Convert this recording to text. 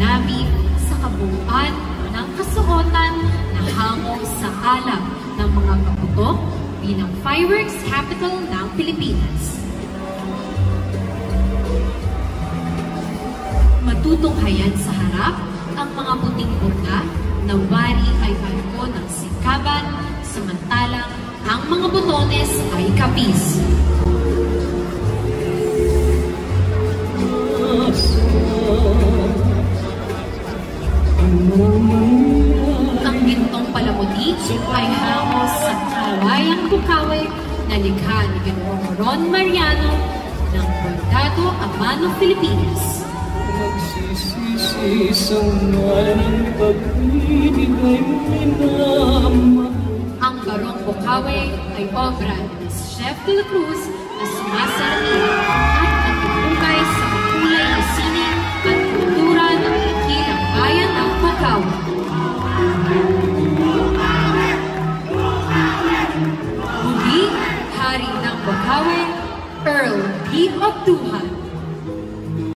ginamit sa kabuuan ng kasuotan na hango sa alab ng mga kaputok bilang fireworks capital ng Pilipinas. Matutunghayan sa harap ang mga puting burga na wari ay barko ng singkaban, samantalang ang mga botones ay kapis. Ang gintong palamuti ay hango sa kawayang bukawi na likha ni Ginoong Ron Mariano ng Bordado Amano, Pilipinas. Magsisisi sa ngalan ng pag-ibig ay minamahal. Ang Barong Bukawi ay obra ni Chef de la Cruz na sumasalamin at nagpupugay sa kulay na sining at kultura ng ikilang bayan ng Bukawi. Muli, Hari ng Bukawi, Earl P. Abduhan.